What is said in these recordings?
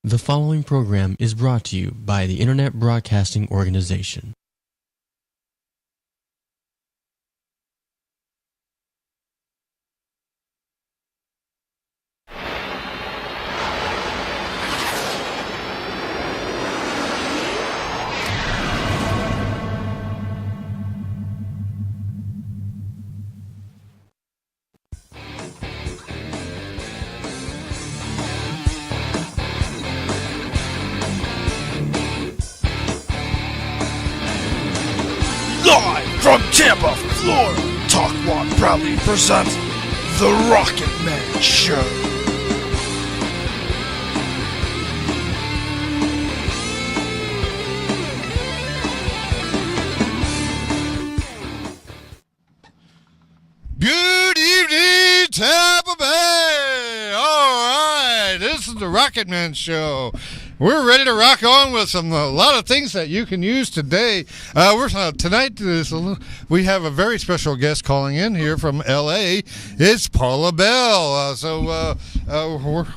The following program is brought to you by the Internet Broadcasting Organization. Live from Tampa, Florida, Talk Rock proudly presents The Rocket Man Show. Good evening, Tampa Bay! Alright, this is The Rocket Man Show. We're ready to rock on with a lot of things that you can use today. Tonight we have a very special guest calling in here from L.A. It's Paula Bell.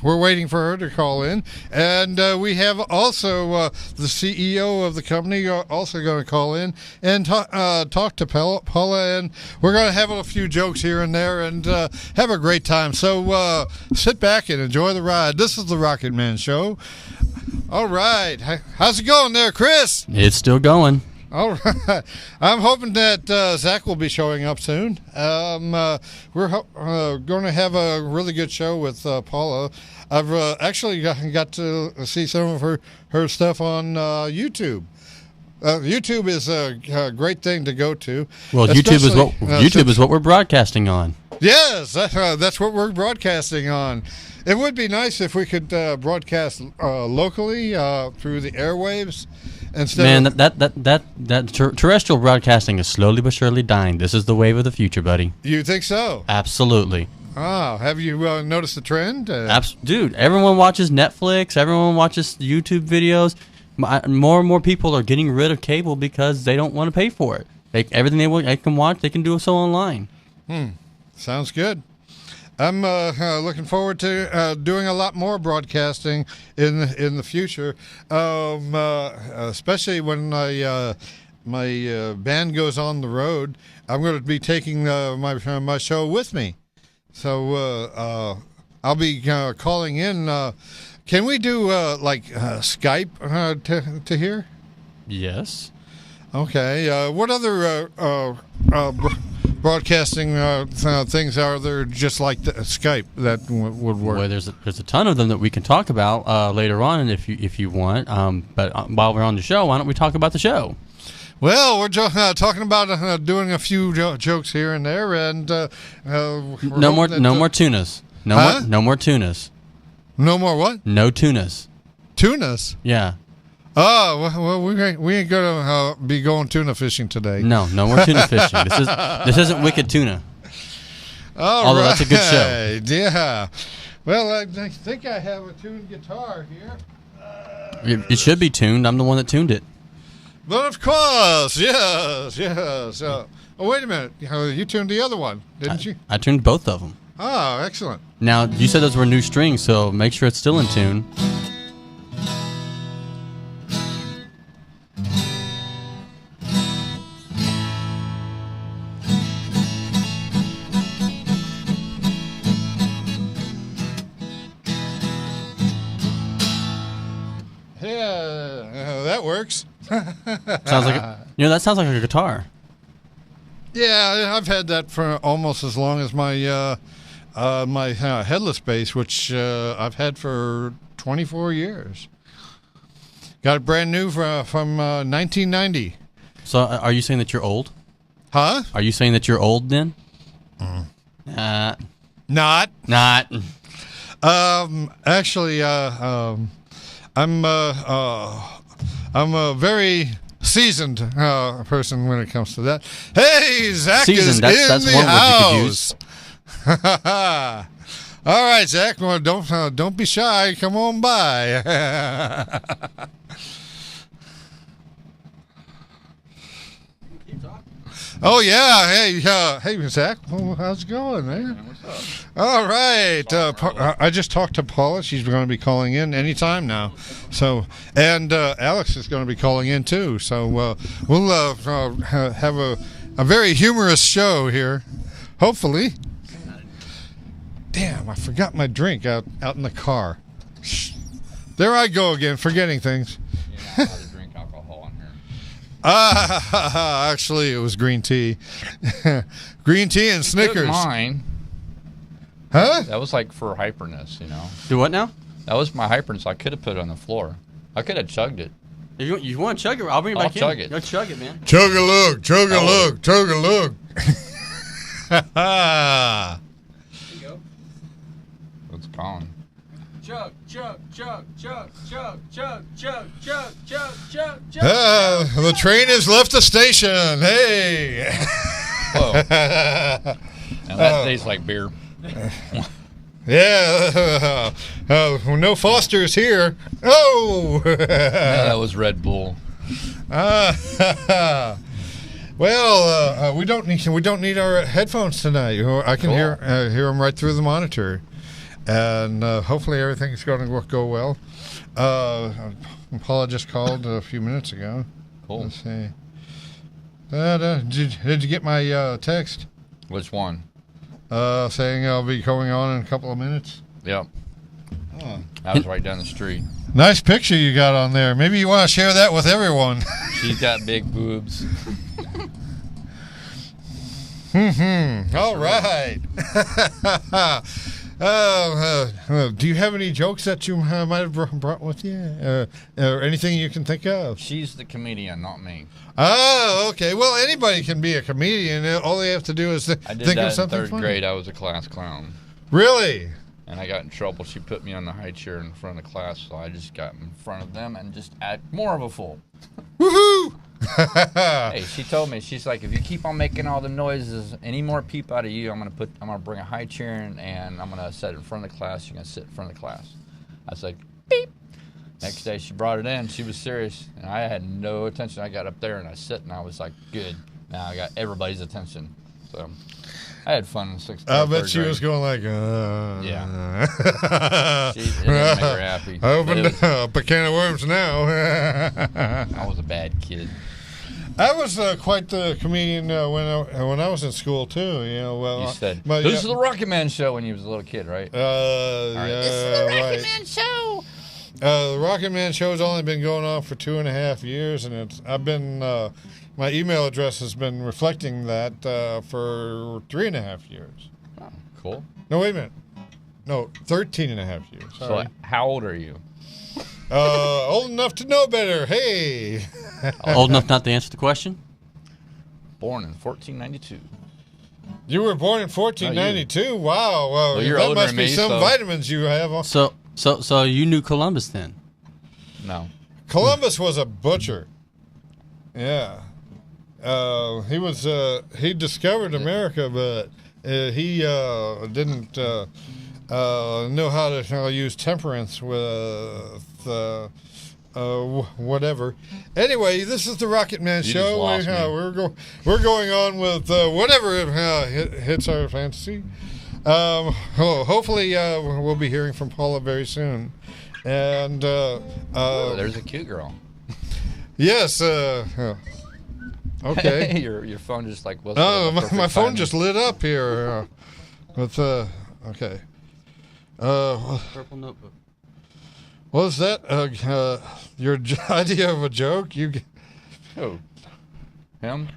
We're waiting for her to call in, and we have also the CEO of the company also going to call in and talk to Paula, and we're going to have a few jokes here and there and have a great time. So sit back and enjoy the ride. This is the Rocket Man Show. All right. How's it going there, Chris? It's still going. All right. I'm hoping that Zach will be showing up soon. We're going to have a really good show with Paula. I've actually got to see some of her stuff on YouTube. YouTube is a great thing to go to. Well, YouTube is what we're broadcasting on. Yes, that's what we're broadcasting on. It would be nice if we could broadcast locally through the airwaves instead. Man, that terrestrial broadcasting is slowly but surely dying. This is the wave of the future, buddy. You think so? Absolutely. Oh, have you noticed the trend? Dude, everyone watches Netflix. Everyone watches YouTube videos. More and more people are getting rid of cable because they don't want to pay for it. Everything they can watch, they can do so online. Sounds good. I'm looking forward to doing a lot more broadcasting in the future, especially when my band goes on the road. I'm going to be taking my show with me, so I'll be calling in. Can we do Skype to here? Yes. Okay. What other broadcasting things are there just like Skype that would work? Well, there's a ton of them that we can talk about later on, if you want. But while we're on the show, why don't we talk about the show? Well, we're talking about doing a few jokes here and there, and no more tunas. No more tunas. No more what? No tunas. Tunas? Yeah. Oh, well, we ain't gonna be going tuna fishing today. No more tuna fishing. This isn't Wicked Tuna. Although that's a good show. Yeah. Well, I think I have a tuned guitar here. It should be tuned. I'm the one that tuned it. But of course, yes. Oh, wait a minute. You tuned the other one, didn't you? I tuned both of them. Oh, excellent. Now, you said those were new strings, so make sure it's still in tune. Yeah, that works. Sounds like that sounds like a guitar. Yeah, I've had that for almost as long as my my headless bass, which I've had for 24 years. Got it brand new from 1990. So, are you saying that you're old? Huh? Are you saying that you're old then? Not. Actually, I'm a very seasoned person when it comes to that. Hey, Zach seasoned, is that's in one the word you could house. All right, Zach. Well, don't be shy. Come on by. Oh yeah, hey Zach, well, how's it going, man? What's up? All right, I just talked to Paula. She's going to be calling in anytime now. So, and Alex is going to be calling in too. So we'll have a very humorous show here, hopefully. Damn, I forgot my drink out in the car. There I go again, forgetting things. You're not allowed to drink alcohol in here. Actually, it was green tea. Green tea and Snickers. Took mine. Huh? That was like for hyperness, you know. Do what now? That was my hyperness. I could have put it on the floor. I could have chugged it. You want to chug it? I'll bring it back in. I'll chug it. Go chug it, man. Chug a look, chug a look, chug a look. It's gone. Chug, chug, chug, chug, chug, chug, chug, chug, chug, chug, chug. The train has left the station. Hey. Whoa. And that tastes like beer. Yeah. No Foster's here. Oh. No, that was Red Bull. Well, we don't need our headphones tonight. I can hear them right through the monitor, and hopefully everything's going to go well. Paula just called a few minutes ago. Cool. Let's see. Did you get my text? Which one? Saying I'll be going on in a couple of minutes. Yep. Oh. I was right down the street. Nice picture you got on there. Maybe you want to share that with everyone. She's got big boobs. All right. Do you have any jokes that you might have brought with you? Or anything you can think of? She's the comedian, not me. Oh, okay. Well, anybody can be a comedian. All they have to do is I think did of that in something third funny. grade. I was a class clown. Really? And I got in trouble. She put me on the high chair in front of class, so I just got in front of them and just act more of a fool. Woohoo! Hey, she told me, she's like, if you keep on making all the noises, any more peep out of you, I'm gonna bring a high chair in and I'm gonna set it in front of the class. You're gonna sit in front of the class. I was like, beep. Next day she brought it in. She was serious, and I had no attention. I got up there and I sit, and I was like, good. Now I got everybody's attention. So I had fun in sixth grade. I bet she was going like, yeah. It didn't make her happy. Opened up a can of worms now. I was a bad kid. I was quite the comedian when I was in school too. You know, well, You said, this is the Rocket Man show when you was a little kid, right? This is the Rocket Man show. The Rocket Man show's only been going on for 2.5 years, and my email address has been reflecting that for 3.5 years. Oh, cool. No, wait a minute. No, 13.5 years. Sorry. So how old are you? Old enough to know better. Hey. Old enough not to answer the question? Born in 1492. You were born in 1492. Wow. Well, you're that older must than be me, some so- vitamins you have. So you knew Columbus then? No. Columbus was a butcher. Yeah. He discovered America, but he didn't know how to use temperance with whatever. Anyway, this is the Rocket Man You show. just lost me. We're going on with whatever hits our fantasy. Hopefully, we'll be hearing from Paula very soon. And Oh, there's a cute girl. yes. Okay. your phone just like was. My phone just lit up here. With okay. Purple notebook. Was that your idea of a joke? Oh, him?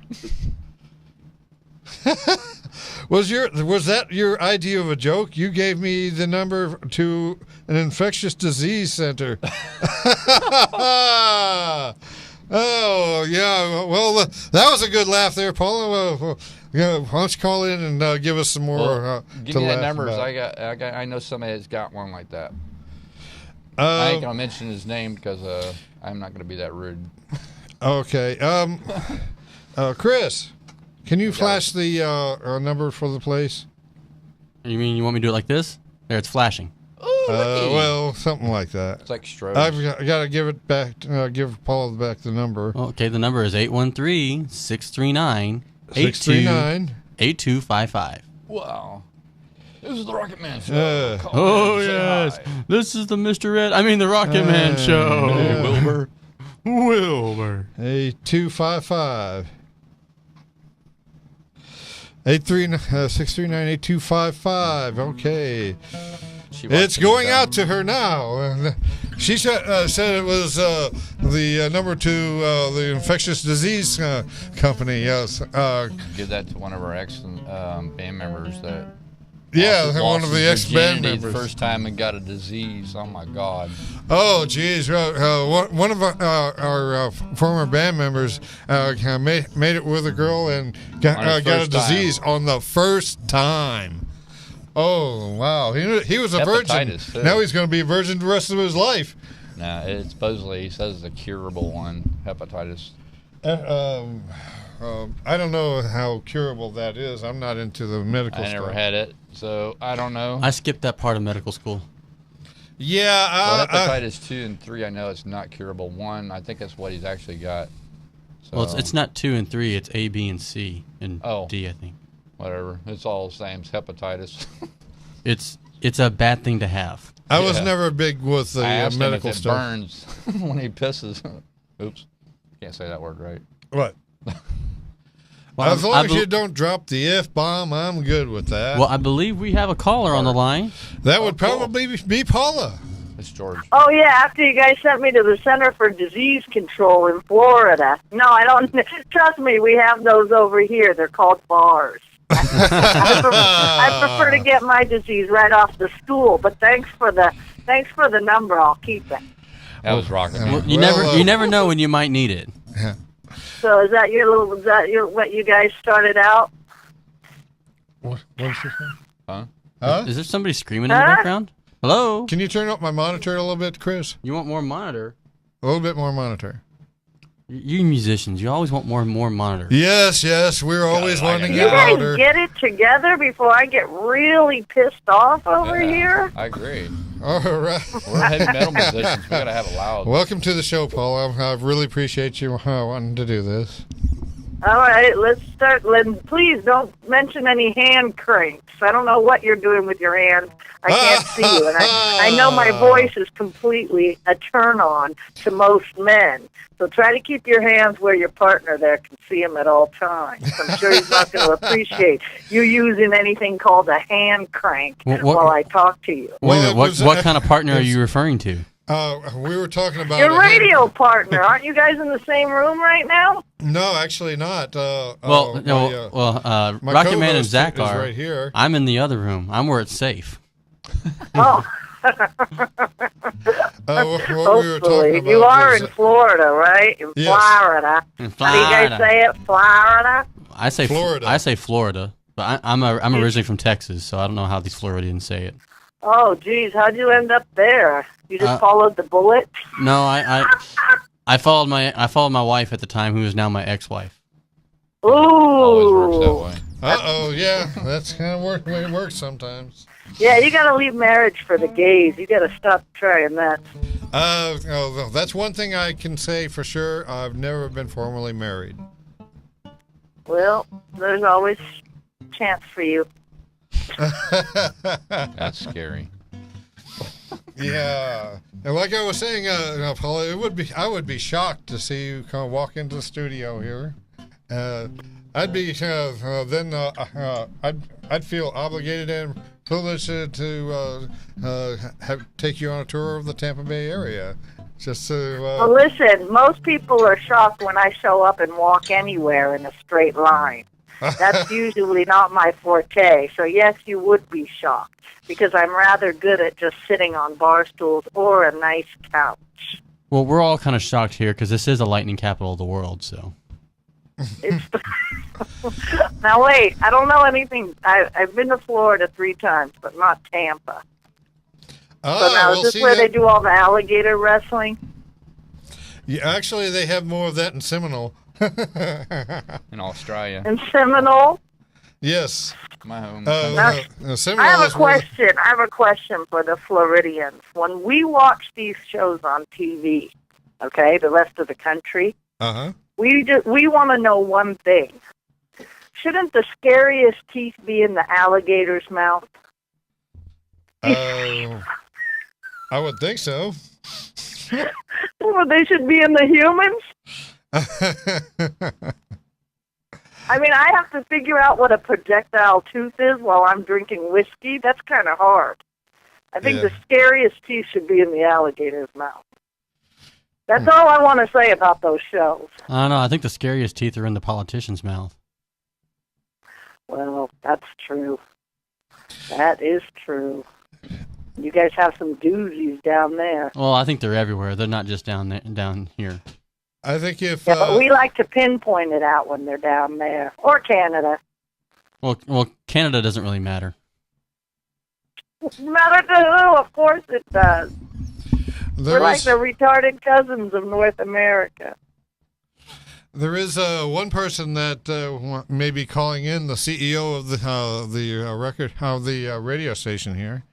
Was that your idea of a joke? You gave me the number to an infectious disease center. Oh yeah, well that was a good laugh there, Paula. Why don't you call in and give us some more? Well, give to me that laugh numbers. about. I know somebody that's got one like that. I ain't gonna mention his name because I'm not gonna be that rude. Okay. Chris, can you flash the number for the place? You mean you want me to do it like this? There, it's flashing. Well, something like that. It's like Strobe. I've got to give it back. Give Paula back the number. Okay, the number is 813-639-8255. 639-8255. Wow. This is the Rocket Man Show. Oh, yes. Hi. This is the the Rocket Man Show. Yeah. Wilbur. 8255. 639-8255. Okay. It's going out to her now. She said it was the number to the infectious disease company. Yes. Give that to one of our excellent band members that. One of the ex-band members. The first time and got a disease. Oh my God. Oh, geez. One of our former band members made it with a girl and got a disease on the first time. Oh, wow. He was a virgin. Too. Now he's going to be a virgin the rest of his life. Nah, it supposedly, he says it's a curable one, hepatitis. I don't know how curable that is. I'm not into the medical stuff. I never had it, so I don't know. I skipped that part of medical school. Yeah. Well, hepatitis 2 and 3, I know it's not curable. 1, I think that's what he's actually got. So, Well, it's not 2 and 3. It's A, B, and C, and D, I think. Whatever. It's all the same. It's hepatitis. It's a bad thing to have. I was never big with the medical him if stuff. It burns when he pisses. Oops. Can't say that word right. What? Well, as long as you don't drop the F-bomb, I'm good with that. Well, I believe we have a caller on the line. That would probably be Paula. It's George. Oh, yeah, after you guys sent me to the Center for Disease Control in Florida. No, I don't. Trust me, we have those over here. They're called bars. I prefer to get my disease right off the stool, but thanks for the number. I'll keep it. That was Rocket Man. Well, you never know when you might need it. Yeah. So is that what you guys started out? What's your name? Huh? Is there somebody screaming in the background? Hello? Can you turn up my monitor a little bit, Chris? You want more monitor? A little bit more monitor. You musicians, you always want more and more monitor. Yes, we're always wanting You it guys louder. get it together before I get really pissed off over here? I agree. All right. We're heavy metal musicians. We gotta have it loud. Welcome to the show, Paul. I really appreciate you wanting to do this. All right, let's start. Please don't mention any hand cranks. I don't know what you're doing with your hands. I can't see you. And I know my voice is completely a turn-on to most men. So try to keep your hands where your partner there can see them at all times. I'm sure he's not going to appreciate you using anything called a hand crank while I talk to you. Wait a minute, what kind of partner are you referring to? We were talking about your radio partner. Aren't you guys in the same room right now? No, actually not. Rocket Man and Zach are right here. I'm in the other room. I'm where it's safe. Oh. What we were talking about you are in Florida, right? In Florida. How do you guys say it? Florida? I say Florida. I say Florida, but I'm originally from Texas, so I don't know how these Floridians say it. Oh, geez, how'd you end up there? You just followed the bullet? No, I followed my wife at the time, who is now my ex-wife. Ooh. Always works that way. Yeah, that's kind of the way it works sometimes. Yeah, you got to leave marriage for the gays. You got to stop trying that. That's one thing I can say for sure. I've never been formally married. Well, there's always a chance for you. That's scary. Yeah, and like I was saying, Paula, I would be shocked to see you kind of walk into the studio here. I'd be I'd feel obligated and privileged to take you on a tour of the Tampa Bay area. Just to. Well, listen, most people are shocked when I show up and walk anywhere in a straight line. That's usually not my forte. So yes, you would be shocked because I'm rather good at just sitting on bar stools or a nice couch. Well, we're all kind of shocked here because this is the lightning capital of the world. So. Now wait, I don't know anything. I've been to Florida 3 times, but not Tampa. So now is this where they do all the alligator wrestling? Yeah, actually, they have more of that in Seminole. In Australia. In Seminole? Yes. My home. Seminole I have a question. I have a question for the Floridians. When we watch these shows on TV, okay, the rest of the country, we want to know one thing. Shouldn't the scariest teeth be in the alligator's mouth? I would think so. Well, they should be in the humans. I mean, I have to figure out what a projectile tooth is while I'm drinking whiskey. That's kind of hard. I think the scariest teeth should be in the alligator's mouth. That's all I want to say about those shows. I don't know. I think the scariest teeth are in the politician's mouth. Well, that's true. That is true. You guys have some doozies down there. Well, I think they're everywhere. They're not just down here. I think if but we like to pinpoint it out when they're down there. Or Canada. Well, Canada doesn't really matter. Matter to who? Of course it does. We're like the retarded cousins of North America. There is one person that may be calling in, the CEO of the radio station here,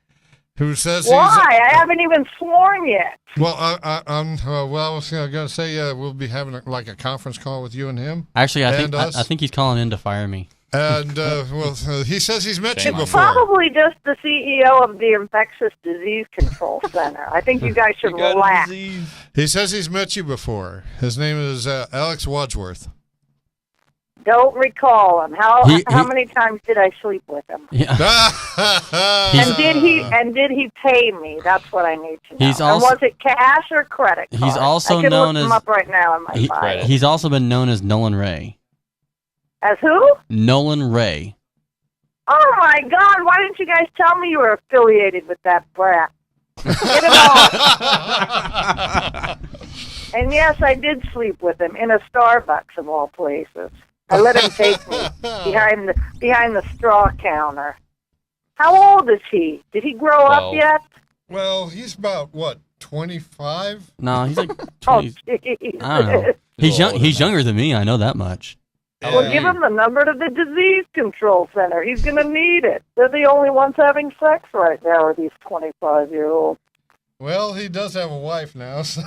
who says why? I haven't even sworn yet. Well, I was going to say we'll be having a conference call with you and him. Actually, I think he's calling in to fire me. And he says he's met you before. Probably just the CEO of the Infectious Disease Control Center. I think you guys should relax. He says he's met you before. His name is Alex Wadsworth. Don't recall him. How many times did I sleep with him? Yeah. and did he pay me? That's what I need to know. And was it cash or credit card? He's also I can known look as him up right now in my file. He's also been known as Nolan Ray. As who? Nolan Ray. Oh my God! Why didn't you guys tell me you were affiliated with that brat? Get him off. And yes, I did sleep with him in a Starbucks of all places. I let him take me behind the straw counter. How old is he? Did he grow up yet? Well, he's about what, 25? No, he's like 20. I don't know. He's younger than me. I know that much. Well, give him the number to the disease control center. He's going to need it. They're the only ones having sex right now, are these 25-year-olds. Well, he does have a wife now, so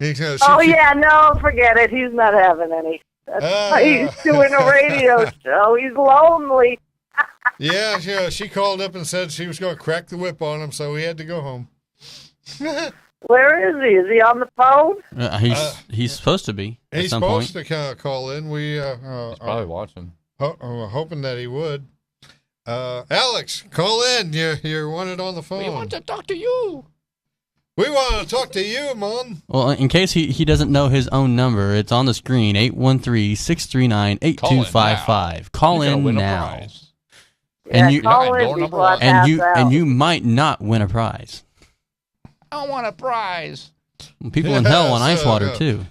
yeah, no, forget it. He's not having any. He's doing a radio show. He's lonely. Yeah, she called up and said she was going to crack the whip on him, so he had to go home. Where is he? Is he on the phone? He's supposed to be. He's supposed to call in. He's probably watching. Hoping that he would. Alex, call in. You're wanted on the phone. We want to talk to you. We want to talk to you, Mom. Well, in case he doesn't know his own number, it's on the screen, 813-639-8255. Call in now. And you might not win a prize. I want a prize. People in hell want ice water, too.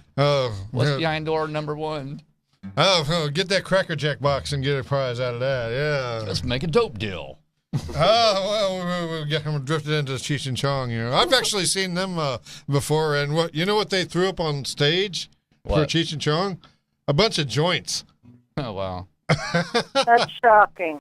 What's behind door number 1? Get that Cracker Jack box and get a prize out of that, yeah. Let's make a dope deal. We'll get them drifted into Cheech and Chong. I've actually seen them before, and what they threw up on stage for Cheech and Chong? A bunch of joints. Oh, wow. That's shocking.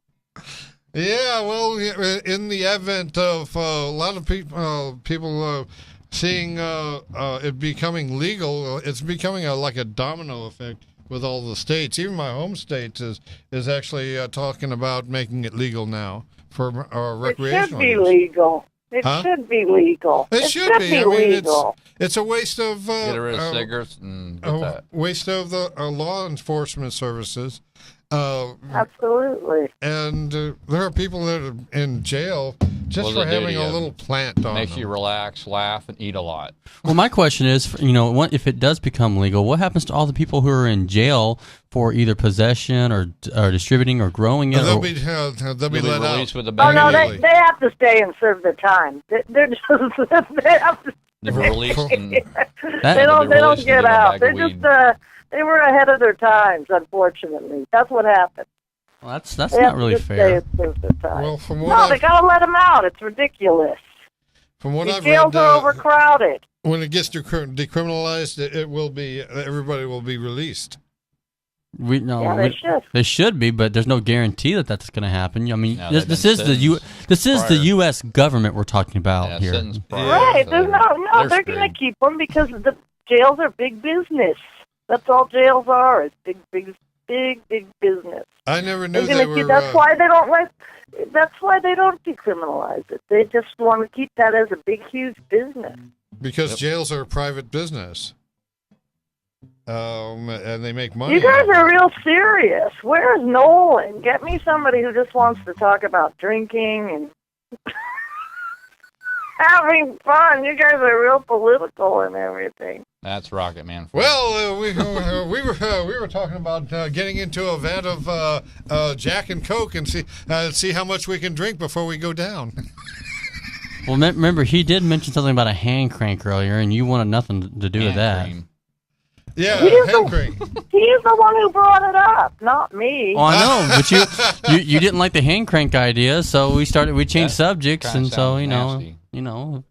Yeah, well, in the advent of a lot of people seeing it becoming legal, it's becoming like a domino effect with all the states. Even my home state is actually talking about making it legal now for recreational. It should be legal. It should be legal. It should be. Legal. It's a waste of get rid of cigarettes and get that. Waste of the law enforcement services. Absolutely. And there are people that are in jail just for having a little plant on Makes them. you relax, laugh, and eat a lot. Well, my question is, if it does become legal, what happens to all the people who are in jail for either possession or distributing or growing it? They'll be let out. With a no, they have to stay and serve their time. They're just they have to. Never released. They don't get out. They're just they were ahead of their times. Unfortunately, that's what happened. Well, that's not really fair. Well, from what they gotta let them out. It's ridiculous. From what I've jails read, are overcrowded. When it gets decriminalized, it will be everybody will be released. They should. They should be, but there's no guarantee that that's going to happen. I mean, this is the U.S. government we're talking about here. Right? So they're going to keep them because the jails are big business. That's all jails are. It's big big, big business. I never knew They're they gonna were. that's why they don't like. That's why they don't decriminalize it. They just want to keep that as a big, huge business. Because jails are a private business. And they make money. You guys off it. are real serious. Where's Nolan? Get me somebody who just wants to talk about drinking and having fun. You guys are real political and everything. That's Rocket Man. Well, we were talking about getting into a vat of Jack and Coke and see how much we can drink before we go down. Well, remember, he did mention something about a hand crank earlier, and you wanted nothing to do with that. Cream. Yeah, He's hand crank. He's the one who brought it up, not me. Oh, I know, but you didn't like the hand crank idea, so we changed subjects, kinda and so sounds you know.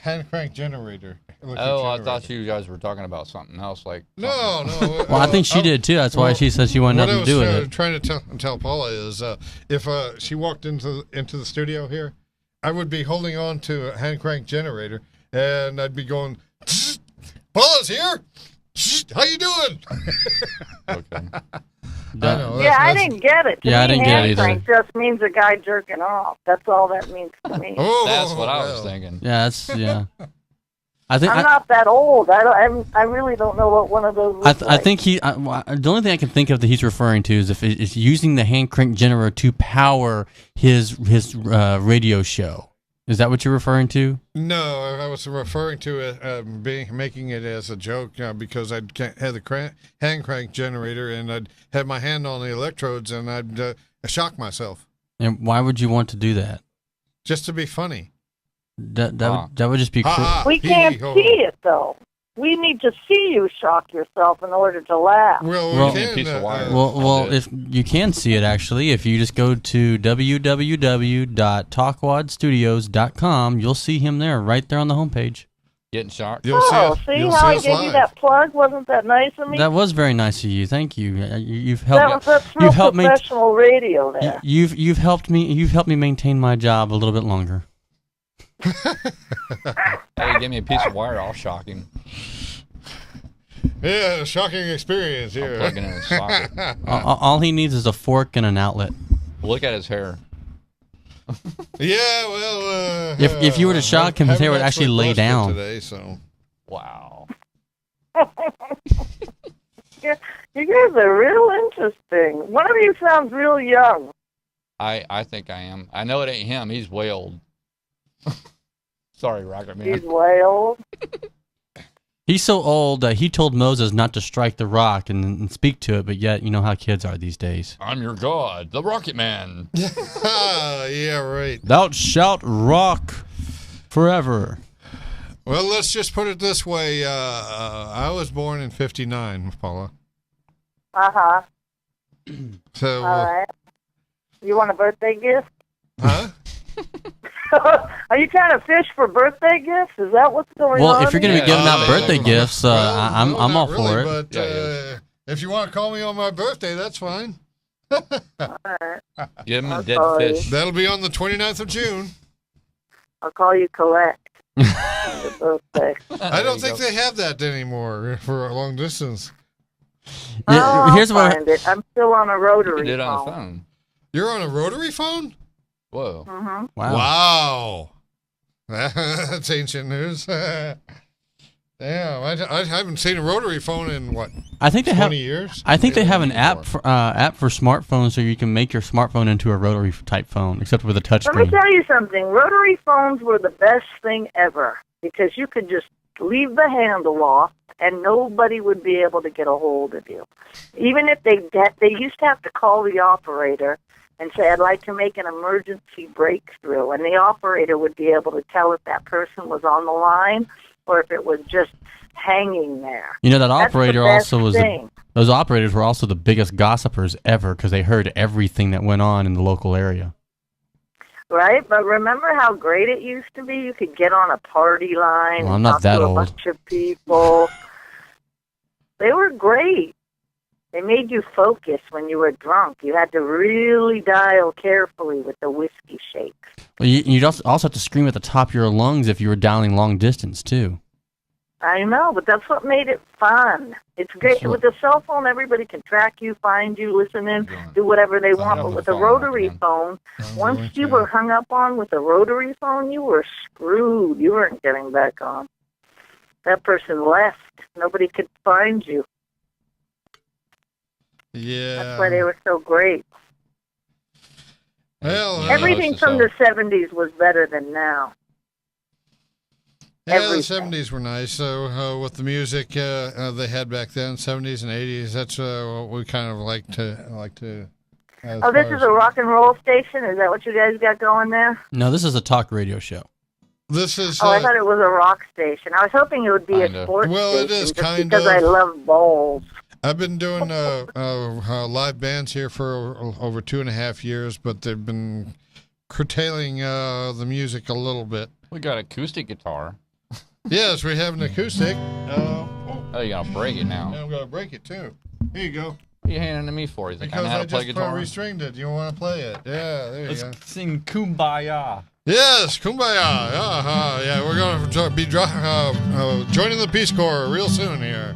Hand crank generator. Oh, I thought you guys were talking about something else. Like No. Well, I think she did too. That's why she said she wanted nothing to do with What I it. was trying to tell Paula is, if she walked into the studio here, I would be holding on to a hand crank generator, and I'd be going, "Paula's here. How you doing?" okay. I know. I didn't get it. To Yeah, I me, didn't get it hand either. crank just means a guy jerking off. That's all that means to me. Oh, That's what I was well. thinking. Yeah, I think I'm not that old. I really don't know what one of those looks I like. think the only thing I can think of that he's referring to is using the hand crank generator to power his radio show. Is that what you're referring to? No, I was referring to it making it as a joke because I'd have the hand crank generator and I'd have my hand on the electrodes and I'd shock myself And why would you want to do that? just to be funny. That would just be cool. we can't see it though. We need to see you shock yourself in order to laugh. Well, Well, we a piece of wire. can. Well, if you can see it actually, if you just go to www.talkwadstudios.com, you'll see him there, right there on the homepage. Getting shocked. You'll see us, see you'll how I us gave you live. that plug? Wasn't that nice of me? That was very nice of you. Thank you. You've helped. That's real You've helped me. professional radio there. You've helped me. You've helped me maintain my job a little bit longer. Hey, give me a piece of wire. I'll shock him. Yeah, a shocking experience I'll here. plug it in his socket. All he needs is a fork and an outlet. Look at his hair. Yeah, well, If you were to shock him, his hair would actually lay brushed it down. today. So Wow. You guys are real interesting. One of you sounds real young. I think I am. I know it ain't him. He's way old. Sorry, Rocket Man. He's way old. He's so old that he told Moses not to strike the rock and speak to it, but yet you know how kids are these days. I'm your god, the Rocket Man. yeah, right. Thou shalt rock forever. Well, let's just put it this way. I was born in '59, Paula. Uh-huh. So, All right. You want a birthday gift? huh? Are you trying to fish for birthday gifts? Is that what's going on? Well, if you're going to be Yeah. giving out birthday gifts, Well, I'm no, all not for it. But Yeah, it if you want to call me on my birthday, that's fine. All right. Give him a I'm dead sorry. fish. That'll be on the 29th of June. I'll call you collect. on your birthday. I don't think they have that anymore for a long distance. Oh, Here's I'll what find it. I'm still on a You rotary did it on the phone. phone. You're on a rotary phone? Whoa. Mm-hmm. Wow. Wow. That's ancient news. Damn, I haven't seen a rotary phone in, what, I think they 20 have. years? I think they Yeah, have an anymore. app for smartphones, so you can make your smartphone into a rotary type phone, except with a touch Let me screen. tell you something. Rotary phones were the best thing ever because you could just leave the handle off and nobody would be able to get a hold of you. Even if they used to have to call the operator and say, I'd like to make an emergency breakthrough, and the operator would be able to tell if that person was on the line or if it was just hanging there. You know that That's the operator best also was. thing. Those operators were also the biggest gossipers ever because they heard everything that went on in the local area. Right, but remember how great it used to be? You could get on a party line Well, I'm and not talk that to old. a bunch of people. They were great. They made you focus when you were drunk. You had to really dial carefully with the whiskey shakes. Well, you'd also have to scream at the top of your lungs if you were dialing long distance too. I know, but that's what made it fun. It's great. With the cell phone, everybody can track you, find you, listen in, do whatever they want. But with a rotary phone, once you were hung up on with a rotary phone, you were screwed. You weren't getting back on. That person left. Nobody could find you. Yeah. That's why they were so great. Well, everything from the 70s was better than now. Yeah, the 70s were nice. So with the music they had back then, 70s and 80s, that's what we kind of like to. Oh, this is a rock and roll station? Is that what you guys got going there? No, this is a talk radio show. This is. I thought it was a rock station. I was hoping it would be a sports station. Well, it is kind of. Because I love bowls. I've been doing live bands here for over 2.5 years, but they've been curtailing the music a little bit. We got acoustic guitar. Yes, we have an acoustic. Oh, you're going to break it now. Yeah, I'm going to break it, too. Here you go. What are you handing it to me for? You think because I know how to play just guitar? restringed it. You want to play it? Yeah, there you go. Let's sing Kumbaya. Yes, Kumbaya. Yeah, we're going to be joining the Peace Corps real soon here.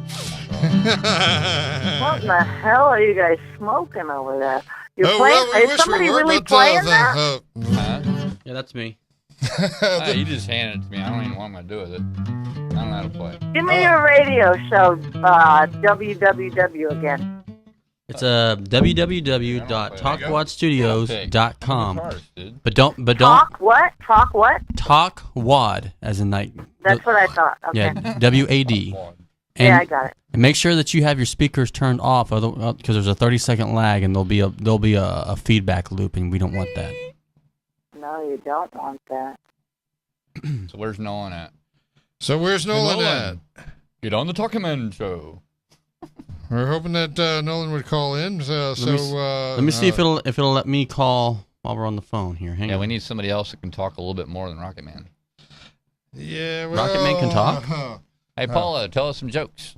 What in the hell are you guys smoking over there? You're playing? Well, is somebody really playing that? Yeah, that's me. You just handed it to me. I don't even know what I'm going to do with it. I don't know how to play. Give me your radio show, www again. It's www.talkwodstudios.com. But don't. Talk what? Talk what? Talk WAD, as in like. That's what I thought. Okay. Yeah, WAD. And, yeah, I got it. And make sure that you have your speakers turned off, because there's a 30-second lag, and there'll be a feedback loop, and we don't want that. No, you don't want that. So where's Nolan at? Get on the Talking Man show. We're hoping that Nolan would call in. Let me see if it'll let me call while we're on the phone here. Hang on. We need somebody else that can talk a little bit more than Rocket Man. Yeah, well, Rocket Man can talk. Hey, Paula, tell us some jokes.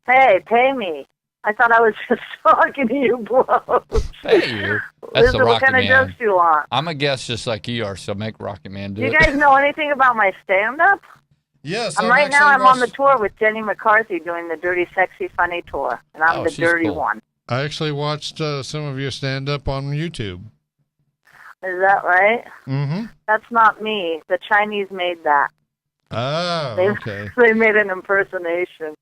Hey, pay me. I thought I was just talking to you, bro. Pay you? That's the Rocket what kind Man. of jokes you want? I'm a guest just like you are, so make Rocket Man do it. You guys know anything about my stand-up? Yes. Right now I'm on the tour with Jenny McCarthy doing the Dirty, Sexy, Funny tour, and I'm the dirty cool. one. I actually watched some of your stand-up on YouTube. Is that right? Mm-hmm. That's not me. The Chinese made that. Oh, okay. They made an impersonation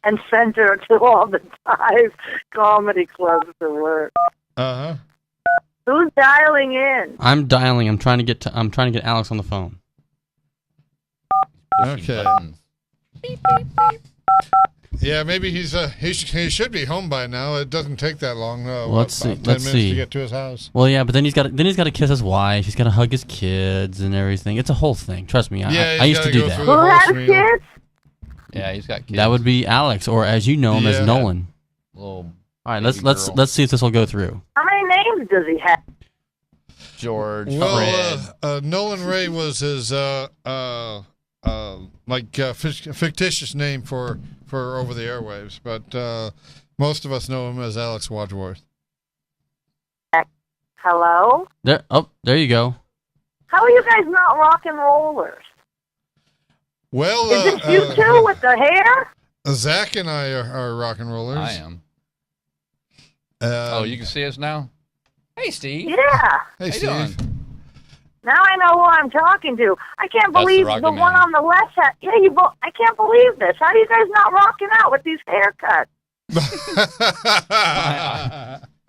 and sent her to all the Thai comedy clubs to work. Uh-huh. Who's dialing in? I'm dialing. I'm trying to get Alex on the phone. Okay. Yeah, maybe he should be home by now. It doesn't take that long. Let's see. 10 minutes to get to his house. Well, yeah, but then he's got to kiss his wife. He's got to hug his kids and everything. It's a whole thing. Trust me. I used to do that. Who has kids? Yeah, he's got kids. That would be Alex, or as you know him as Nolan. All right, let's see if this will go through. How many names does he have? George. Well, Nolan Ray was his fictitious name for over the airwaves, but most of us know him as Alex Wadsworth. Hello? There you go. How are you guys not rock and rollers? Well, is it you two with the hair? Zach and I are rock and rollers. I am. You can see us now? Hey, Steve. Yeah. Hey, Steve. Now I know who I'm talking to. I can't believe the one on the left side. Yeah, I can't believe this. How are you guys not rocking out with these haircuts?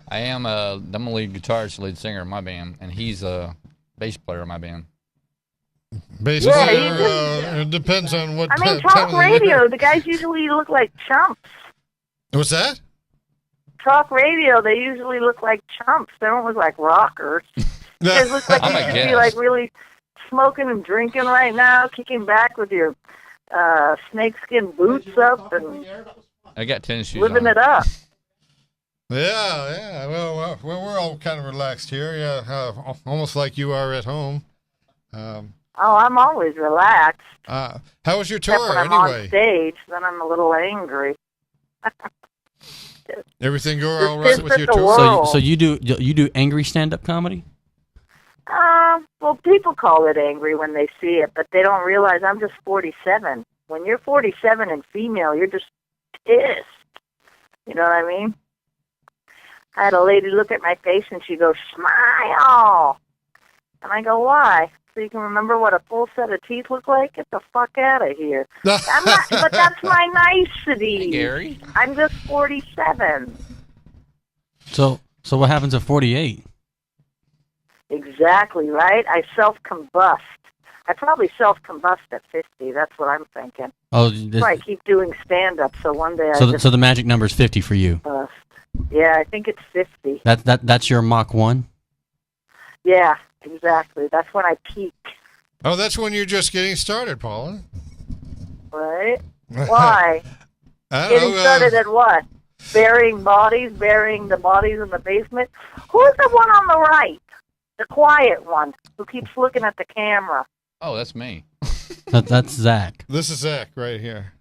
I am I'm the lead guitarist, lead singer of my band, and he's a bass player of my band. Bass player, it depends on what. I mean, talk radio. The guys usually look like chumps. What's that? Talk radio. They usually look like chumps. They don't look like rockers. You guys look like you should be like really smoking and drinking right now, kicking back with your snakeskin boots up and I got tennis shoes living on. it up. Yeah. Well, we're all kind of relaxed here. Yeah, almost like you are at home. I'm always relaxed. How was your Except tour when I'm anyway? on stage, then I'm a little angry. Everything go all right with your tour? So you do angry stand-up comedy? Well, people call it angry when they see it, but they don't realize I'm just 47. When you're 47 and female, you're just pissed. You know what I mean? I had a lady look at my face and she goes, "Smile." And I go, "Why? So you can remember what a full set of teeth look like? Get the fuck out of here." I'm not, but that's my nicety. Hey, Gary. I'm just 47. So what happens at 48? Exactly, right? I self-combust. I probably self-combust at 50. That's what I'm thinking. Oh, That's why I keep doing stand-up, so one day so the magic number is 50 for you. bust. Yeah, I think it's 50. That's your Mach 1? Yeah, exactly. That's when I peak, Oh, that's when you're just getting started, Paula. right? Why? I don't Getting know, started at what? Burying the bodies in the basement? Who's the one on the right? The quiet one who keeps looking at the camera. Oh, that's me. That's Zach. This is Zach right here.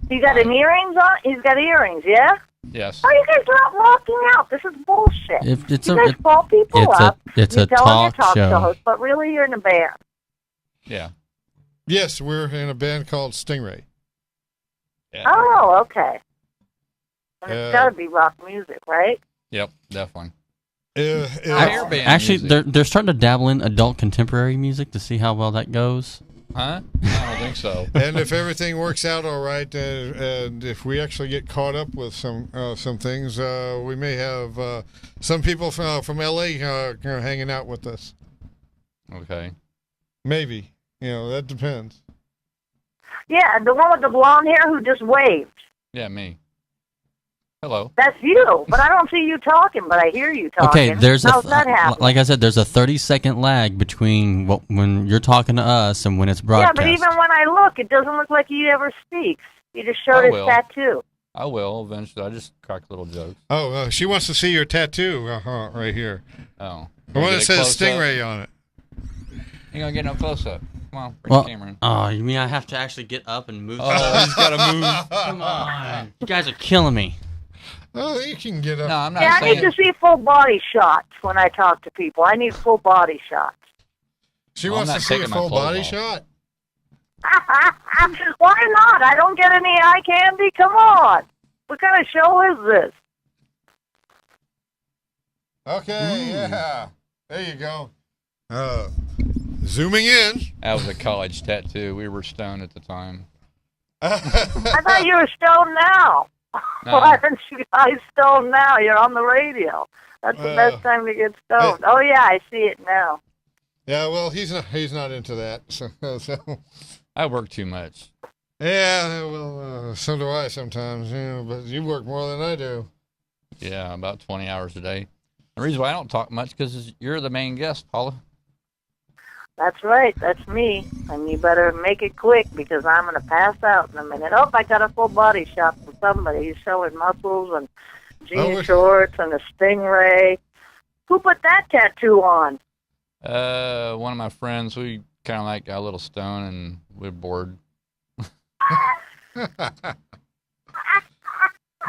He got an earrings on? He's got earrings, yeah? Yes. Oh, you guys are not walking out. This is bullshit. It's You guys call people up. it's you a tell them you're talk show. host, but really you're in a band. Yeah. Yes, we're in a band called Stingray. Yeah. Oh, okay. And it's Uh, got to be rock music, right? Yep, definitely. If- band Actually, music. they're starting to dabble in adult contemporary music to see how well that goes. Huh? I don't think so. and if everything works out all right, and if we actually get caught up with some things, we may have some people from LA hanging out with us. Okay. Maybe, that depends. Yeah, the one with the blonde hair who just waved. Yeah, me. Hello. That's you, but I don't see you talking, but I hear you talking. Okay, there's How's that happen? like I said, there's a 30-second lag between when you're talking to us and when it's Yeah, broadcast. but even when I look, it doesn't look like he ever speaks. He just showed I his will. tattoo. I will eventually. I just crack little jokes. Oh, she wants to see your tattoo right here. Oh. The one that Get a says close-up? Stingray on it. You gonna get no close up? Come on, bring Well, the camera in. oh, you mean I have to actually get up and move? Oh, he's gotta move. Come on, you guys are killing me. Oh, you can get up. No, I'm not Yeah, I saying. need to see full body shots when I talk to people. I need full body shots. She Well, I'm wants to not see a taking my full clothes body off. shot. Why not? I don't get any eye candy. Come on. What kind of show is this? Okay, yeah. There you go. Zooming in. That was a college tattoo. We were stoned at the time. I thought you were stoned now. No. Why aren't you guys stoned now? You're on the radio. That's the best time to get stoned. Oh, yeah, I see it now. Yeah, well, he's not into that. So I work too much. yeah, well, so do I sometimes. But you work more than I do. Yeah, about 20 hours a day. The reason why I don't talk much because you're the main guest, Paula. That's right. That's me. And you better make it quick because I'm going to pass out in a minute. Oh, I got a full body shot from somebody. He's showing muscles and jean shorts and a stingray. Who put that tattoo on? One of my friends. We kind of like got a little stone and we're bored.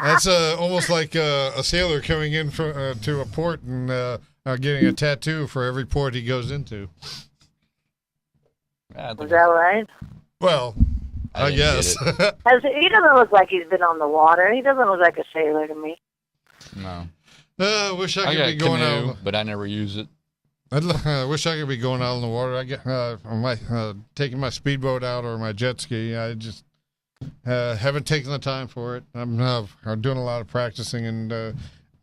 That's almost like a sailor coming in to a port and getting a tattoo for every port he goes into. Yeah, Is that right? Well, I didn't guess. get He doesn't look like he's been on the water. He doesn't look like a sailor to me. No. I wish I I could got be a going canoe, out. but I never use it. I wish I could be going out in the water. I get taking my speedboat out or my jet ski. I just haven't taken the time for it. I'm doing a lot of practicing and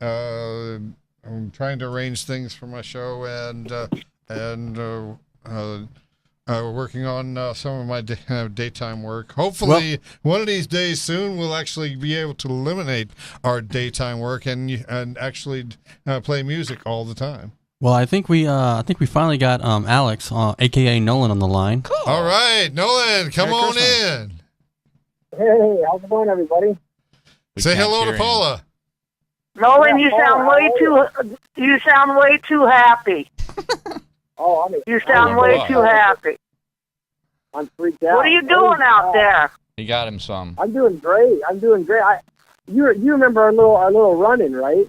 I'm trying to arrange things for my show and working on some of my daytime work. Hopefully, one of these days soon, we'll actually be able to eliminate our daytime work and actually play music all the time. Well, I think we finally got Alex, aka Nolan, on the line. Cool. All right, Nolan, come Merry on Christmas. in. Hey, how's it going, everybody? We Say can't hello hear to him. Paula. Nolan, Yeah, you sound Paula, way too happy. Oh, You sound way wow. too happy. I'm freaked out. What are you doing out there? He got him some. I'm doing great. You remember our little run-in, right?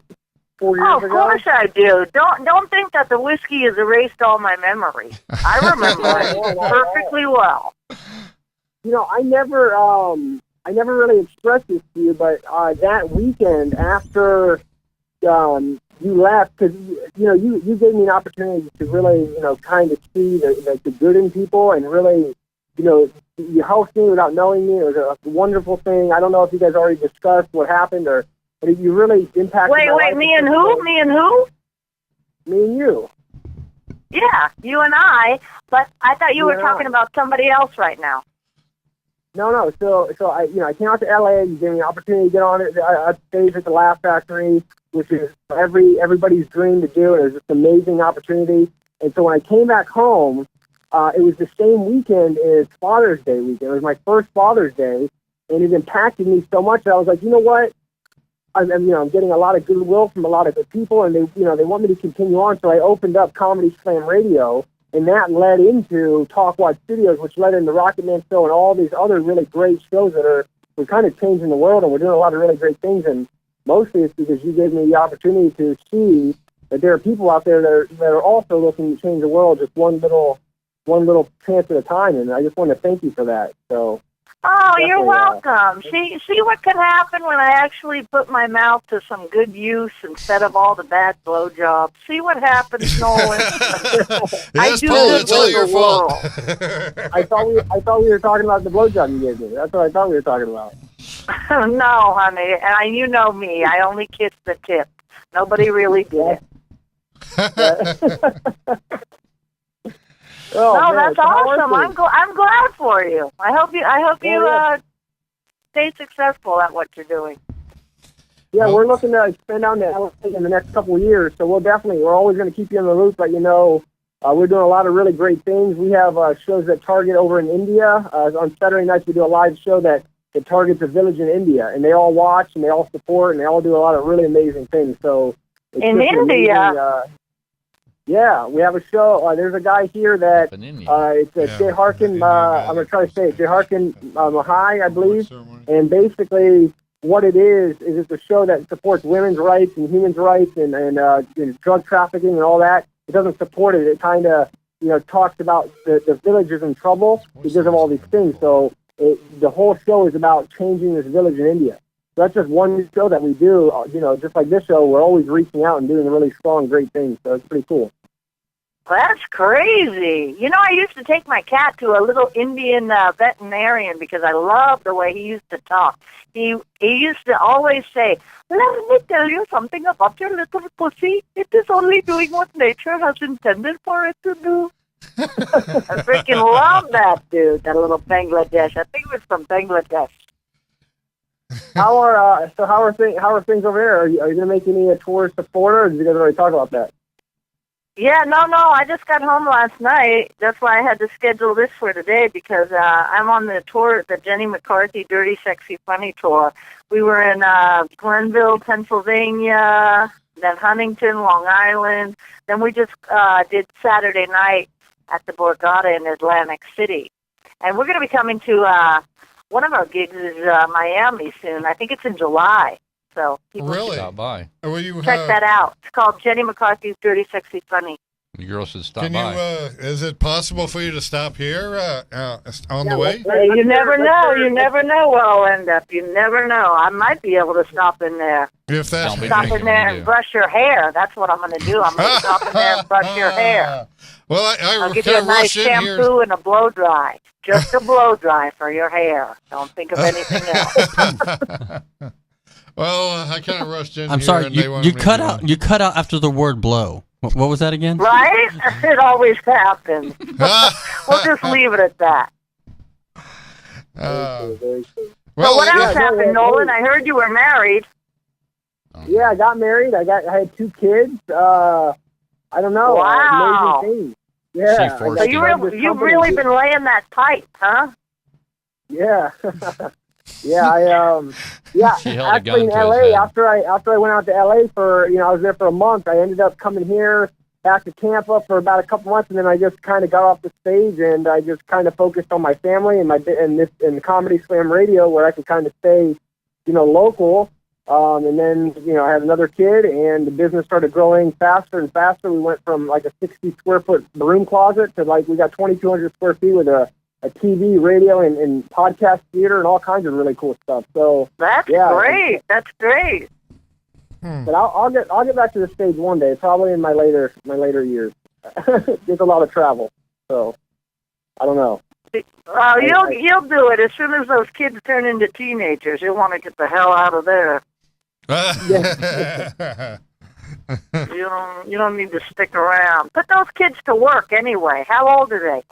4 years Oh, of ago. course I do. Don't think that the whiskey has erased all my memory. I remember it perfectly well. I never really expressed this to you, but that weekend after you left, because you gave me an opportunity to really kind of see the good in people, and really you helped me without knowing me. It was a wonderful thing. I don't know if you guys already discussed what happened, but you really impacted. Wait, me and who? Me and who? Me and you. Yeah, you and I. But I thought you were talking about somebody else right now. No. So I came out to LA. You gave me an opportunity to get on it. I staged at the Laugh Factory, which is everybody's dream to do. It was just an amazing opportunity. And so when I came back home, it was the same weekend as Father's Day weekend. It was my first Father's Day, and it impacted me so much that I was like, you know what? I'm getting a lot of goodwill from a lot of good people, and they want me to continue on. So I opened up Comedy Slam Radio, and that led into Talk Watch Studios, which led into Rocket Man Show and all these other really great shows that we're kind of changing the world, and we're doing a lot of really great things. And mostly it's because you gave me the opportunity to see that there are people out there that are also looking to change the world, just one little chance at a time. And I just want to thank you for that. So. Oh, you're welcome. See what can happen when I actually put my mouth to some good use instead of all the bad blowjobs. See what happens, Nolan. Yes, Paul, it's all your fault. I thought we were talking about the blowjob you gave me. That's what I thought we were talking about. No, honey, and you know me. I only kiss the tip. Nobody really did. Oh, no, man, that's awesome. I'm glad for you. I hope you stay successful at what you're doing. Yeah, we're looking to expand down to LA in the next couple of years, so we're always going to keep you in the loop. But we're doing a lot of really great things. We have shows that target over in India. On Saturday nights, we do a live show that targets a village in India, and they all watch and they all support and they all do a lot of really amazing things. So in India. Yeah, we have a show. There's a guy here that it's Jay Harkin. I'm going to try to say it. Jay Harkin Mahai, I believe. And basically what it is it's a show that supports women's rights and human rights and drug trafficking and all that. It doesn't support it. It kind of, talks about the villagers in trouble because of all these things. So the whole show is about changing this village in India. So that's just one show that we do. Just like this show, we're always reaching out and doing really strong, great things. So it's pretty cool. That's crazy. I used to take my cat to a little Indian veterinarian because I love the way he used to talk. He used to always say, "Let me tell you something about your little pussy. It is only doing what nature has intended for it to do." I freaking love that dude, that little Bangladesh. I think it was from Bangladesh. How are things over here? Are you going to make any tours to Florida, or did you guys already talk about that? Yeah, no, I just got home last night. That's why I had to schedule this for today because I'm on the tour, the Jenny McCarthy Dirty Sexy Funny Tour. We were in Glenville, Pennsylvania, then Huntington, Long Island. Then we just did Saturday night at the Borgata in Atlantic City. And we're going to be coming to one of our gigs is Miami soon. I think it's in July. So really? Stop by. Check that out. It's called Jenny McCarthy's Dirty Sexy Funny. The girls should stop by. Is it possible for you to stop here on the way? Hey, you never know. You never know where I'll end up. You never know. I might be able to stop in there. If that's stop in there and brush your hair. That's what I'm going to do. I'm going to stop in there and brush your hair. Well, I'll give you a nice shampoo and a blow dry. Just a blow dry for your hair. Don't think of anything else. Well, I kind of rushed in. I'm sorry. You cut out. You cut out after the word blow. What was that again? Right? It always happens. We'll just leave it at that. Well, so what else happened, Nolan? I heard you were married. Yeah, I got married. I had 2 kids. I don't know. Wow. Amazing things. Yeah. So you've really been laying that pipe, huh? Yeah. Yeah, actually in LA, after I went out to LA for, I was there for a month, I ended up coming here back to Tampa for about a couple months, and then I just kind of got off the stage and I just kind of focused on my family and the Comedy Slam Radio where I could kind of stay, local. And then, I had another kid and the business started growing faster and faster. We went from like a 60 square foot broom closet to we got 2,200 square feet with a TV, radio, and podcast theater, and all kinds of really cool stuff. So That's great. That's great. But I'll get back to the stage one day, probably in my later years. There's a lot of travel, so I don't know. You'll do it as soon as those kids turn into teenagers. You'll want to get the hell out of there. You don't need to stick around. Put those kids to work anyway. How old are they?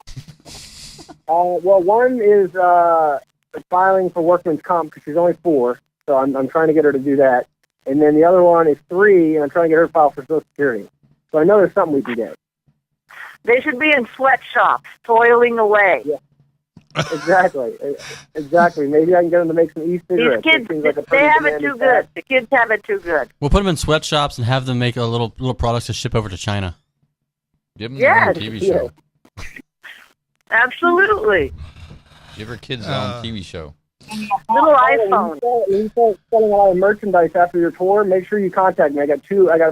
Well, one is filing for workman's comp because she's only 4, so I'm trying to get her to do that. And then the other one is 3, and I'm trying to get her to file for Social Security. So I know there's something we can get. They should be in sweatshops, toiling away. Yeah. Exactly. Maybe I can get them to make some e-cigarettes. These kids, they have it too good. The kids have it too good. We'll put them in sweatshops and have them make a little products to ship over to China. Give them their own TV show. Absolutely. Give her kids their own TV show. Little iPhone. When you start selling a lot of merchandise after your tour, make sure you contact me. I got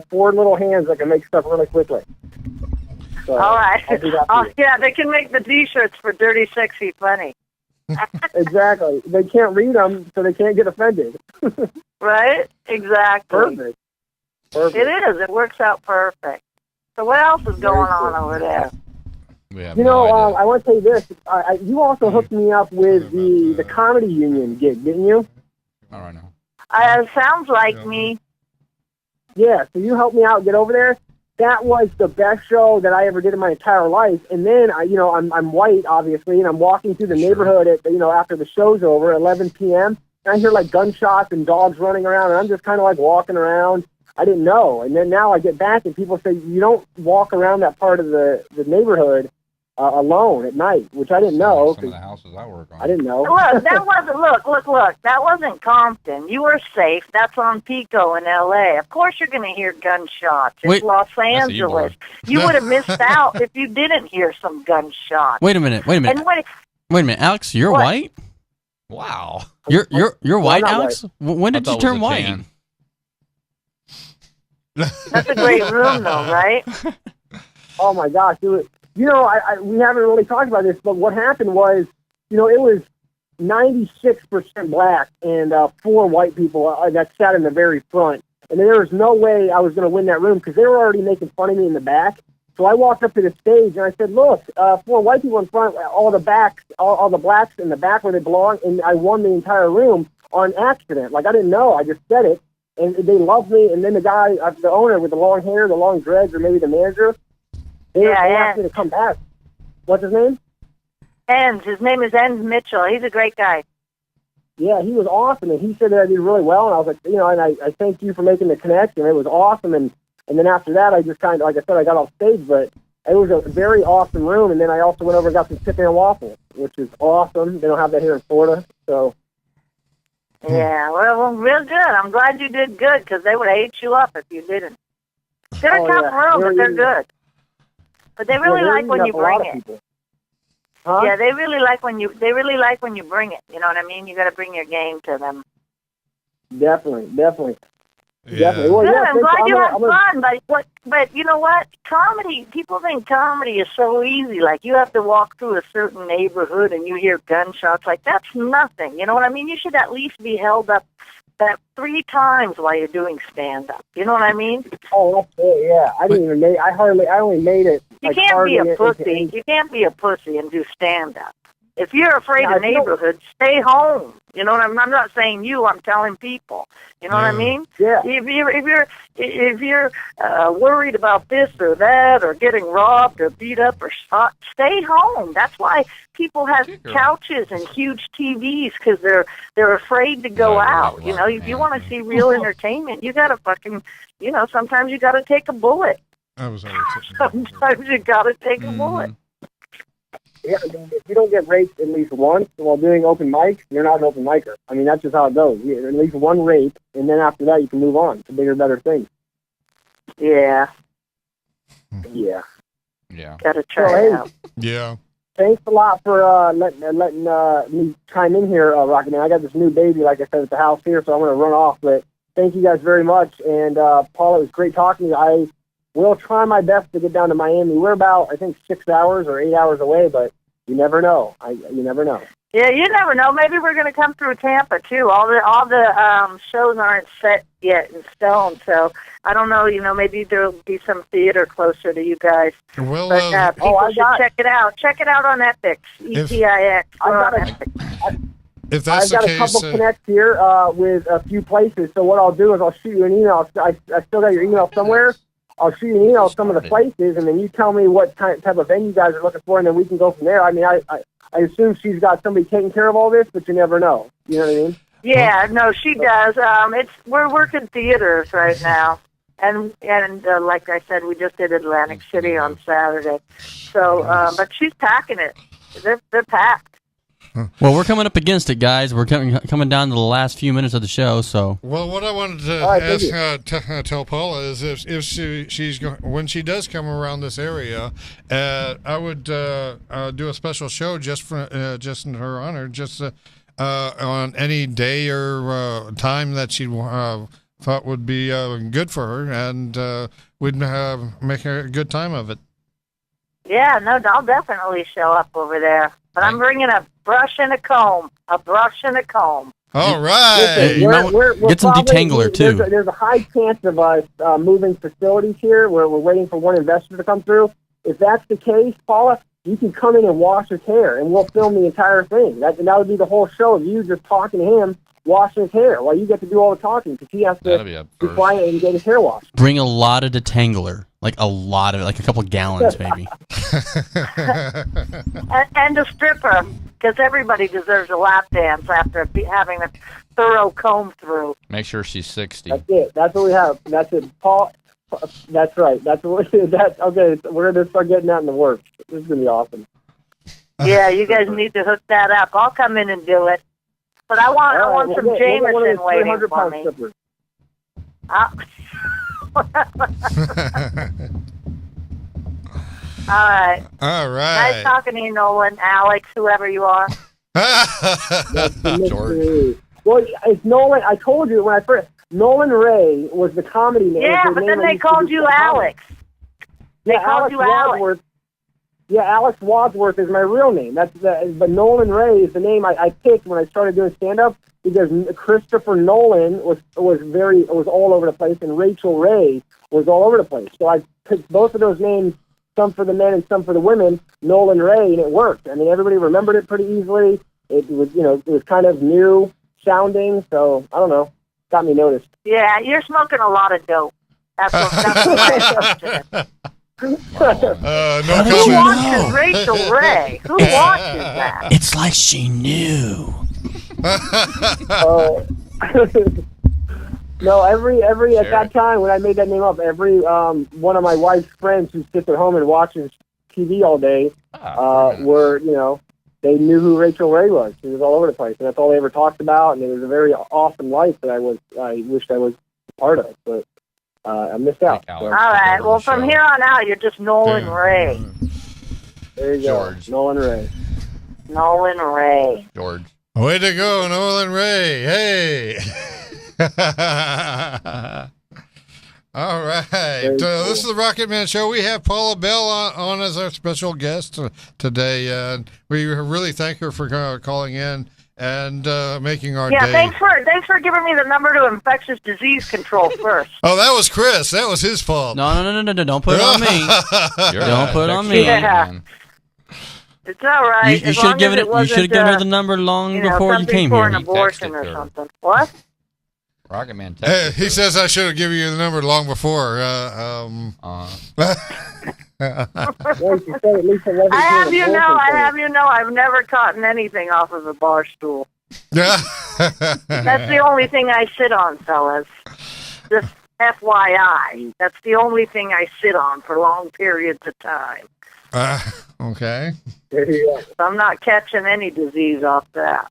4 little hands that can make stuff really quickly. So all right. Yeah, they can make the T-shirts for Dirty, Sexy, Funny. Exactly. They can't read them, so they can't get offended. Right? Exactly. Perfect. It is. It works out perfect. So what else is going on over there? I want to say this. You also hooked me up with the Comedy Union gig, didn't you? All right now. Sounds like me. Yeah, so you helped me out get over there. That was the best show that I ever did in my entire life. And then, I'm white, obviously, and I'm walking through the neighborhood at, after the show's over, 11 p.m., and I hear, like, gunshots and dogs running around, and I'm just kind of, like, walking around. I didn't know. And then now I get back, and people say, you don't walk around that part of the neighborhood alone at night, which I didn't know. Some of the houses I work on. I didn't know. Look, that wasn't, look, that wasn't Compton. You were safe. That's on Pico in L.A. Of course you're going to hear gunshots. It's Los Angeles. You would have missed out if you didn't hear some gunshots. Wait a minute. Wait a minute, Alex, you're white? Wow. You're white, not Alex? white. When did you turn white? Tan. That's a great room, though, right? Oh, my gosh. We haven't really talked about this, but what happened was, it was 96% black and 4 white people that sat in the very front. And there was no way I was going to win that room because they were already making fun of me in the back. So I walked up to the stage and I said, look, 4 white people in front, all the blacks in the back where they belong, and I won the entire room on accident. Like, I didn't know. I just said it, and they loved me. And then the guy, the owner with the long hair, the long dreads, or maybe the manager, they asked me to come back. What's his name? Enz. His name is Enz Mitchell. He's a great guy. Yeah, he was awesome, and he said that I did really well, and I was like, and I thank you for making the connection. It was awesome, and then after that, I just kind of, like I said, I got off stage, but it was a very awesome room, and then I also went over and got some chicken and waffles, which is awesome. They don't have that here in Florida, so. Yeah, well, real good. I'm glad you did good, because they would have ate you up if you didn't. They're a tough room, but they're good. But they really like when you bring it. Huh? Yeah, they really like when you bring it. You know what I mean? You got to bring your game to them. Definitely. Yeah. Well, Good. yeah, I'm glad you had fun. But you know what? Comedy. People think comedy is so easy. Like you have to walk through a certain neighborhood and you hear gunshots. Like that's nothing. You know what I mean? You should at least be held up that 3 times while you're doing stand up. You know what I mean? Oh, absolutely, yeah. I didn't even make. I only made it. You can't be a pussy. You can't be a pussy and do stand up. If you're afraid of neighborhoods, stay home. You know what I mean? I'm not saying you. I'm telling people. You know what I mean? Yeah. If you're worried about this or that or getting robbed or beat up or shot, stay home. That's why people have couches and huge TVs because they're afraid to go out. You know, if you want to see real entertainment, you gotta fucking. You know, sometimes you gotta take a bullet. Sometimes you gotta take a bullet. Yeah, if you don't get raped at least once while doing open mics, you're not an open micer. I mean, that's just how it goes. You at least one rape, and then after that, you can move on to bigger, better things. Yeah. Gotta try it out. Yeah. Thanks a lot for letting me chime in here, Rockit Man. I got this new baby, like I said, at the house here, so I'm going to run off. But thank you guys very much. And, Paula, it was great talking to you. I will try my best to get down to Miami. We're about, I think, 6 hours or 8 hours away, but You never know. You never know. Yeah, you never know. Maybe we're going to come through Tampa too. All the shows aren't set yet in stone, so I don't know. Maybe there'll be some theater closer to you guys. Well, But people should check it out. Check it out on Epix. EPIX. If that's I've got the a couple case, connects here with a few places. So what I'll do is I'll shoot you an email. I still got your email somewhere. I'll shoot you an email of some of the places, and then you tell me what type of venue you guys are looking for, and then we can go from there. I mean, I assume she's got somebody taking care of all this, but you never know. You know what I mean? Yeah, no, she does. We're working theaters right now, and like I said, we just did Atlantic City on Saturday. So, but she's packing it. They're packed. Well, we're coming up against it, guys. We're coming down to the last few minutes of the show, so. well, what I wanted to ask, tell Paula is if she's when she does come around this area, I would do a special show just in her honor, just on any day or time that she thought would be good for her, and we'd make a good time of it. Yeah, no, I'll definitely show up over there. But I'm bringing a brush and a comb. A brush and a comb. All right. Listen, we're Get some probably- detangler, too. There's a high chance of us moving facilities here where we're waiting for one investor to come through. If that's the case, Paula, you can come in and wash his hair, and we'll film the entire thing. That would be the whole show of you just talking to him, washing his hair, while you get to do all the talking, because he has to be quiet and get his hair washed. Bring a lot of detangler. Like a lot of it, like a couple gallons, maybe. And a stripper, because everybody deserves a lap dance after having a thorough comb through. Make sure she's 60. That's it. That's what we have. That's it. Paul, that's right. That's what okay, we're going to start getting that in the works. This is going to be awesome. Yeah, you guys need to hook that up. I'll come in and do it. But I want some Jameson waiting for me. All right. All right. Nice talking to you, Nolan, Alex, whoever you are. George. Well, it's Nolan. I told you when I first. Nolan Ray was the comedy name. Yeah, but then they called you Alex. They called you Alex. Yeah, Alex Wadsworth is my real name. But Nolan Ray is the name I picked when I started doing stand-up, because Christopher Nolan was all over the place, and Rachel Ray was all over the place. So I picked both of those names, some for the men and some for the women, Nolan Ray, and it worked. I mean, everybody remembered it pretty easily. It was kind of new sounding, so I don't know, got me noticed. Yeah, you're smoking a lot of dope. That's what my assumption is. No Who comment. watches Rachel Ray? Who watches that? It's like she knew. No, every at that time when I made that name up, every one of my wife's friends who sits at home and watches TV all day they knew who Rachel Ray was. She was all over the place, and that's all they ever talked about. And it was a very awesome life that I wished I was part of, but I missed out. All right. Well, from here on out, you're just Nolan Ray. There you George. go, Nolan Ray. Nolan Ray. George. Way to go, Nolan Ray. Hey. All right. This is the Rocket Man Show. We have Paula Bell on as our special guest today. We really thank her for calling in and making our day. Thanks for giving me the number to infectious disease control first. Oh, that was Chris. That was his fault. No. Don't put it on me. Don't put it on me. Yeah. It's all right. You should have given her the number long before you came for here. an abortion or something. What? Rocket Man. He says I should have given you the number long before. I have you know, I've never caught anything off of a bar stool. That's the only thing I sit on, fellas. Just FYI. That's the only thing I sit on for long periods of time. Okay. So I'm not catching any disease off that.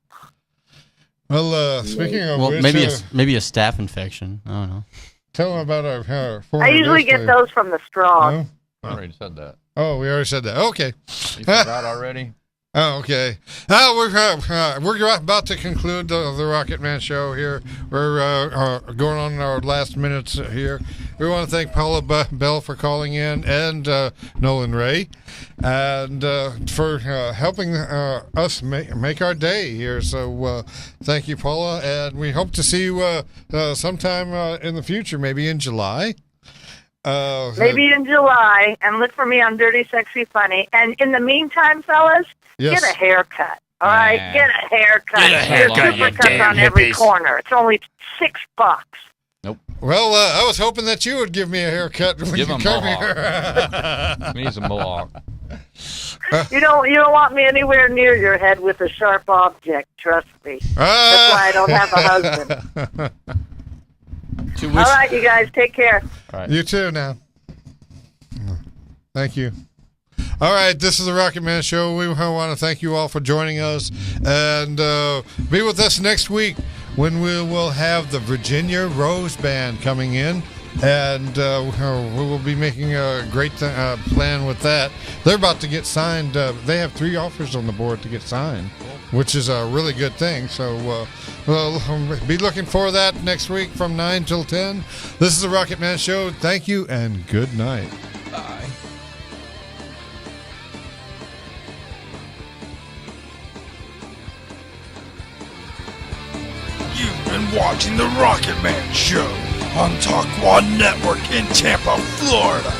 Well, speaking of which, maybe a staph infection. I don't know. Tell them about our I usually get those from the straw. No? I already said that. Oh, we already said that. Okay. You forgot already? Oh, okay. We're about to conclude the Rocket Man show here. We're going on our last minutes here. We want to thank Paula Bell for calling in, and Nolan Ray, and for helping us make our day here. So thank you, Paula, and we hope to see you sometime in the future, maybe in July. Maybe in July, and look for me on Dirty Sexy Funny. And in the meantime, fellas, Yes. get a haircut. All right, get a haircut. Get a haircut, There's you supercuts damn on every hippies. corner. It's only $6. Well, I was hoping that you would give me a haircut when Give you him come mohawk. here. Me some mohawk. You don't want me anywhere near your head with a sharp object. Trust me. That's why I don't have a husband. All right, you guys, take care. All right. You too now. Thank you. All right, this is the Rocket Man Show. We want to thank you all for joining us, and be with us next week when we will have the Virginia Rose Band coming in, and we will be making a great plan with that. They're about to get signed. They have 3 offers on the board to get signed, which is a really good thing. So we'll be looking for that next week from 9 till 10. This is the Rocket Man Show. Thank you, and good night. Bye. You've been watching the Rocket Man Show on Talk One Network in Tampa, Florida.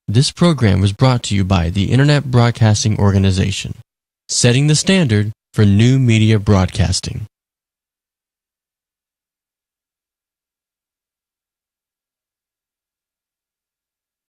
This program was brought to you by the Internet Broadcasting Organization, setting the standard for new media broadcasting.